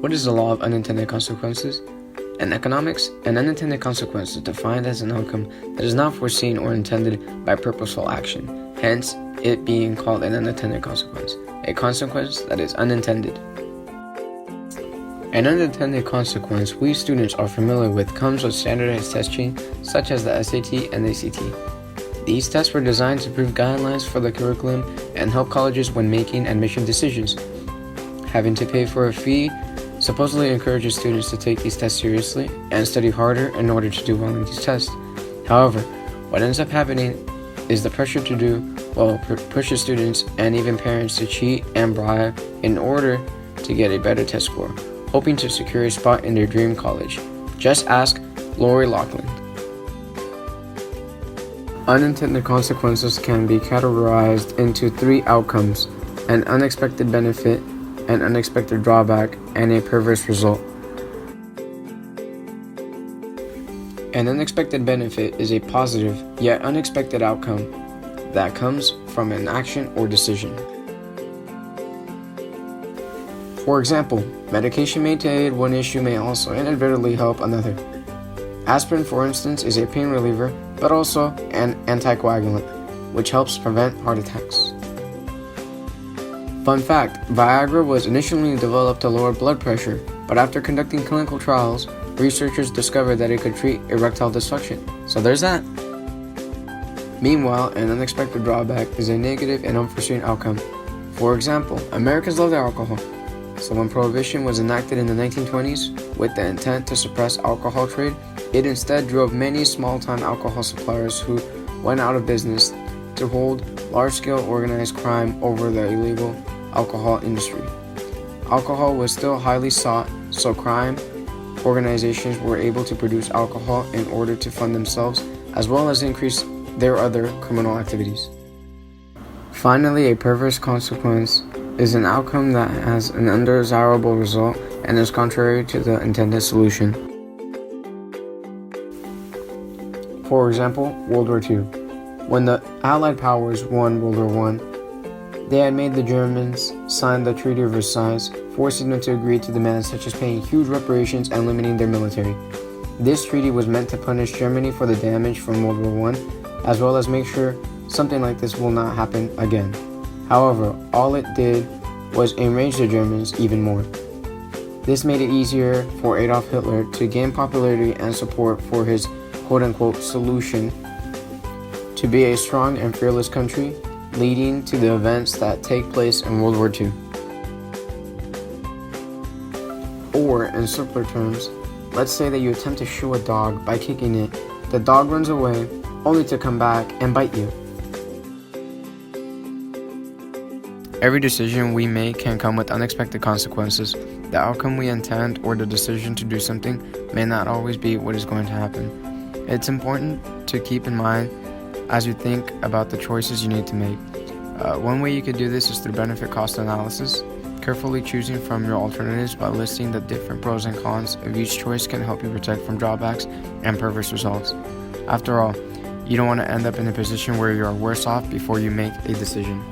What is the law of unintended consequences? In economics, an unintended consequence is defined as an outcome that is not foreseen or intended by purposeful action, hence it being called an unintended consequence, a consequence that is unintended. An unintended consequence we students are familiar with comes with standardized testing such as the SAT and ACT. These tests were designed to prove guidelines for the curriculum and help colleges when making admission decisions. Having to pay for a fee supposedly encourages students to take these tests seriously and study harder in order to do well in these tests. However, what ends up happening is the pressure to do well pushes students and even parents to cheat and bribe in order to get a better test score, hoping to secure a spot in their dream college. Just ask Lori Loughlin. Unintended consequences can be categorized into three outcomes: an unexpected benefit, an unexpected drawback, and a perverse result. An unexpected benefit is a positive yet unexpected outcome that comes from an action or decision. For example, medication may aid one issue may also inadvertently help another. Aspirin, for instance, is a pain reliever, but also an anticoagulant, which helps prevent heart attacks. Fun fact, Viagra was initially developed to lower blood pressure, but after conducting clinical trials, researchers discovered that it could treat erectile dysfunction. So there's that. Meanwhile, an unexpected drawback is a negative and unforeseen outcome. For example, Americans love their alcohol. So when Prohibition was enacted in the 1920s with the intent to suppress alcohol trade, it instead drove many small-time alcohol suppliers who went out of business to hold large-scale organized crime over the illegal alcohol industry. Alcohol was still highly sought, so crime organizations were able to produce alcohol in order to fund themselves as well as increase their other criminal activities. Finally, a perverse consequence is an outcome that has an undesirable result and is contrary to the intended solution. For example, World War II. When the Allied powers won World War I, they had made the Germans sign the Treaty of Versailles, forcing them to agree to demands such as paying huge reparations and limiting their military. This treaty was meant to punish Germany for the damage from World War I, as well as make sure something like this will not happen again. However, all it did was enrage the Germans even more. This made it easier for Adolf Hitler to gain popularity and support for his quote-unquote solution to be a strong and fearless country, leading to the events that take place in World War II. Or, in simpler terms, let's say that you attempt to shoo a dog by kicking it. The dog runs away, only to come back and bite you. Every decision we make can come with unexpected consequences. The outcome we intend or the decision to do something may not always be what is going to happen. It's important to keep in mind as you think about the choices you need to make. One way you could do this is through benefit-cost analysis. Carefully choosing from your alternatives by listing the different pros and cons of each choice can help you protect from drawbacks and perverse results. After all, you don't want to end up in a position where you are worse off before you make a decision.